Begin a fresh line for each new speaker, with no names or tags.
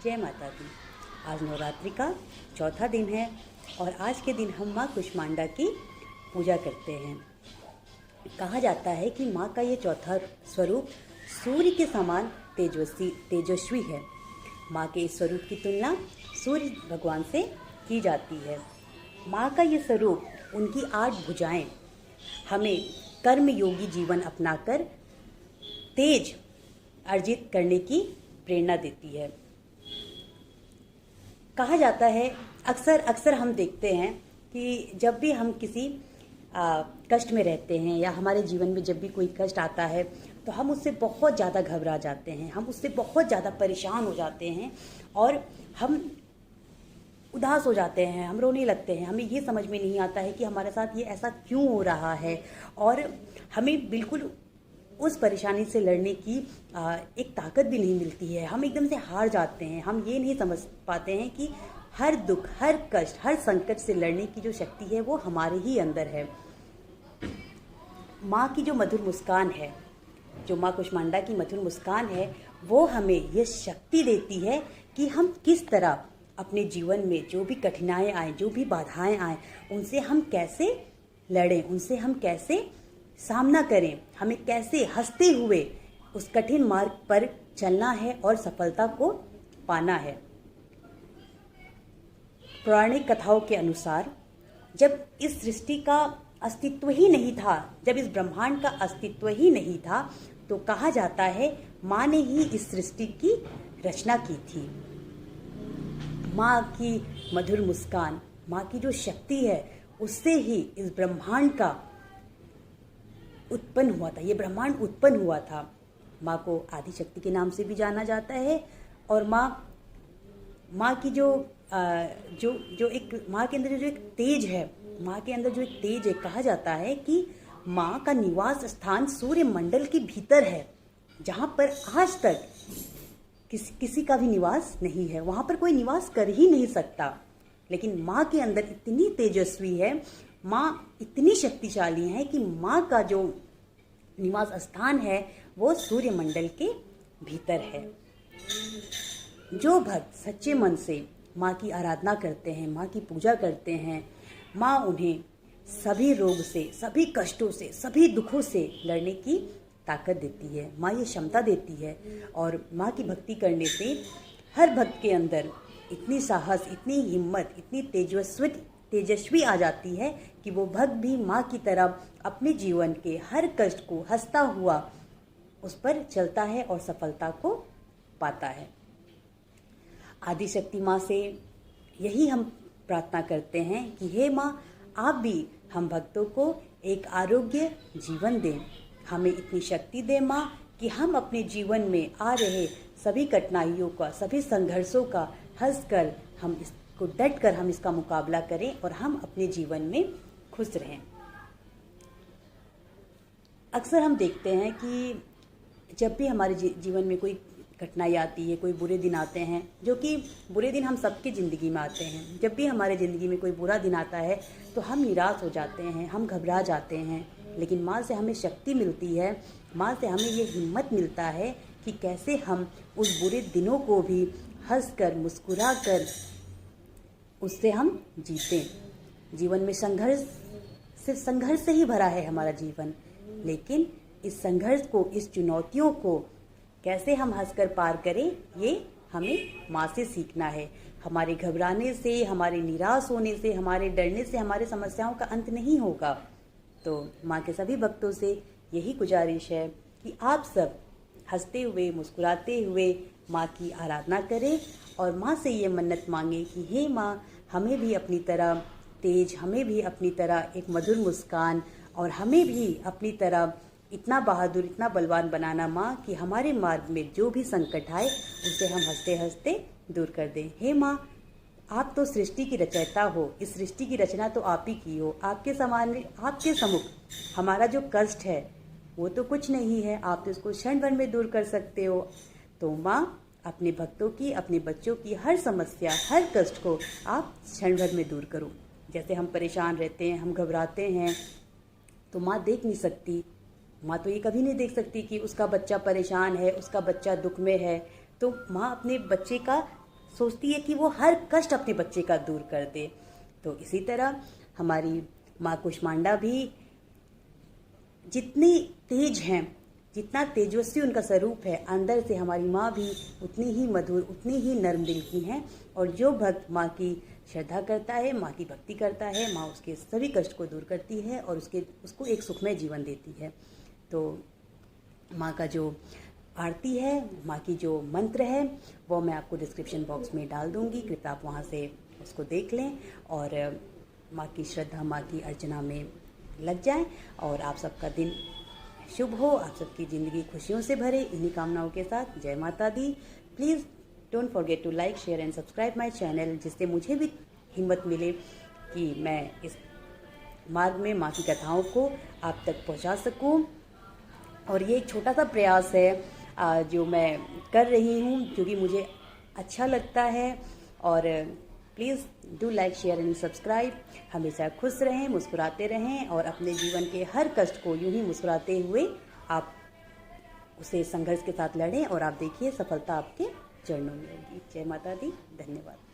जय माता दी। आज नवरात्रि का चौथा दिन है और आज के दिन हम माँ कुष्मांडा की पूजा करते हैं। कहा जाता है कि माँ का ये चौथा स्वरूप सूर्य के समान तेजस्वी है। माँ के इस स्वरूप की तुलना सूर्य भगवान से की जाती है। माँ का ये स्वरूप, उनकी 8 भुजाएं हमें कर्म योगी जीवन अपनाकर तेज अर्जित करने की प्रेरणा देती है। कहा जाता है, अक्सर हम देखते हैं कि जब भी हम किसी कष्ट में रहते हैं या हमारे जीवन में जब भी कोई कष्ट आता है तो हम उससे बहुत ज़्यादा घबरा जाते हैं, हम उससे बहुत ज़्यादा परेशान हो जाते हैं और हम उदास हो जाते हैं, हम रोने लगते हैं। हमें ये समझ में नहीं आता है कि हमारे साथ ये ऐसा क्यों हो रहा है और हमें बिल्कुल उस परेशानी से लड़ने की एक ताकत भी नहीं मिलती है। हम एकदम से हार जाते हैं। हम ये नहीं समझ पाते हैं कि हर दुख, हर कष्ट, हर संकट से लड़ने की जो शक्ति है वो हमारे ही अंदर है। माँ की जो मधुर मुस्कान है, जो माँ कुष्मांडा की मधुर मुस्कान है, वो हमें ये शक्ति देती है कि हम किस तरह अपने जीवन में जो भी कठिनाइयाँ आए, जो भी बाधाएं आए, उनसे हम कैसे लड़ें, उनसे हम कैसे सामना करें, हमें कैसे हंसते हुए उस कठिन मार्ग पर चलना है और सफलता को पाना है। पौराणिक कथाओं के अनुसार जब इस सृष्टि का अस्तित्व ही नहीं था, जब इस ब्रह्मांड का अस्तित्व ही नहीं था, तो कहा जाता है माँ ने ही इस सृष्टि की रचना की थी। माँ की मधुर मुस्कान, माँ की जो शक्ति है, उससे ही इस ब्रह्मांड का उत्पन्न हुआ था। ये ब्रह्मांड उत्पन्न हुआ था। माँ को आदि शक्ति के नाम से भी जाना जाता है और माँ की जो एक माँ के अंदर जो एक तेज है, माँ के अंदर जो एक तेज है, कहा जाता है कि माँ का निवास स्थान सूर्य मंडल के भीतर है, जहाँ पर आज तक किसी का भी निवास नहीं है। वहाँ पर कोई निवास कर ही नहीं सकता। लेकिन माँ के अंदर इतनी तेजस्वी है, माँ इतनी शक्तिशाली है कि माँ का जो निवास स्थान है वो सूर्य मंडल के भीतर है। जो भक्त सच्चे मन से माँ की आराधना करते हैं, माँ की पूजा करते हैं, माँ उन्हें सभी रोग से, सभी कष्टों से, सभी दुखों से लड़ने की ताकत देती है। माँ ये क्षमता देती है और माँ की भक्ति करने से हर भक्त के अंदर इतनी साहस, इतनी हिम्मत, इतनी तेजस्वी आ जाती है कि वो भक्त भी माँ की तरह अपने जीवन के हर कष्ट को हंसता हुआ उस पर चलता है और सफलता को पाता है। आदिशक्ति माँ से यही हम प्रार्थना करते हैं कि हे माँ, आप भी हम भक्तों को एक आरोग्य जीवन दें, हमें इतनी शक्ति दें माँ कि हम अपने जीवन में आ रहे सभी कठिनाइयों का, सभी संघर्षों का हंसकर हम इसको डट कर हम इसका मुकाबला करें और हम अपने जीवन में खुश रहें। अक्सर हम देखते हैं कि जब भी हमारे जीवन में कोई कठिनाई आती है, कोई बुरे दिन आते हैं, जो कि बुरे दिन हम सबकी ज़िंदगी में आते हैं। जब भी हमारे ज़िंदगी में कोई बुरा दिन आता है तो हम निराश हो जाते हैं, हम घबरा जाते हैं। लेकिन माँ से हमें शक्ति मिलती है, माँ से हमें ये हिम्मत मिलता है कि कैसे हम उस बुरे दिनों को भी हंसकर, मुस्कुराकर उससे हम जीतें। जीवन में सिर्फ संघर्ष से ही भरा है हमारा जीवन, लेकिन इस संघर्ष को, इस चुनौतियों को कैसे हम हंसकर पार करें, ये हमें माँ से सीखना है। हमारे घबराने से, हमारे निराश होने से, हमारे डरने से हमारे समस्याओं का अंत नहीं होगा। तो माँ के सभी भक्तों से यही गुजारिश है कि आप सब हंसते हुए, मुस्कुराते हुए माँ की आराधना करें और माँ से ये मन्नत मांगे कि हे माँ, हमें भी अपनी तरह तेज, हमें भी अपनी तरह एक मधुर मुस्कान और हमें भी अपनी तरह इतना बहादुर, इतना बलवान बनाना माँ कि हमारे मार्ग में जो भी संकट आए उसे हम हंसते हंसते दूर कर दें। हे माँ, आप तो सृष्टि की रचयिता हो, इस सृष्टि की रचना तो आप ही की हो। आपके सम्मुख हमारा जो कष्ट है वो तो कुछ नहीं है, आप तो इसको क्षण भर में दूर कर सकते हो। तो माँ, अपने भक्तों की, अपने बच्चों की हर समस्या, हर कष्ट को आप क्षण भर में दूर करो। जैसे हम परेशान रहते हैं, हम घबराते हैं, तो माँ देख नहीं सकती, माँ तो ये कभी नहीं देख सकती कि उसका बच्चा परेशान है, उसका बच्चा दुख में है। तो माँ अपने बच्चे का सोचती है कि वो हर कष्ट अपने बच्चे का दूर कर दे। तो इसी तरह हमारी माँ कुष्मांडा भी जितनी तेज हैं, जितना तेजस्वी उनका स्वरूप है, अंदर से हमारी माँ भी उतनी ही मधुर, उतनी ही नर्म दिल की हैं। और जो भक्त माँ की श्रद्धा करता है, माँ की भक्ति करता है, माँ उसके सभी कष्ट को दूर करती है और उसको एक सुखमय जीवन देती है। तो माँ का जो आरती है, माँ की जो मंत्र है, वो मैं आपको डिस्क्रिप्शन बॉक्स में डाल दूँगी, कृपया आप वहाँ से उसको देख लें और माँ की श्रद्धा, माँ की अर्चना में लग जाएं। और आप सबका दिन शुभ हो, आप सबकी ज़िंदगी खुशियों से भरे, इन्हीं कामनाओं के साथ जय माता दी। Please don't forget to like, share and subscribe my channel, जिससे मुझे भी हिम्मत मिले कि मैं इस मार्ग में माँ की कथाओं को आप तक पहुँचा सकूँ। और ये एक छोटा सा प्रयास है जो मैं कर रही हूँ, क्योंकि मुझे अच्छा लगता है। और please do like, share and subscribe. हमेशा खुश रहें, मुस्कुराते रहें और अपने जीवन के हर कष्ट को यूं ही मुस्कुराते हुए आप उसे संघर्ष के साथ लड़ें और आप देखिए सफलता आपके चरणों में होगी। जय माता दी, धन्यवाद।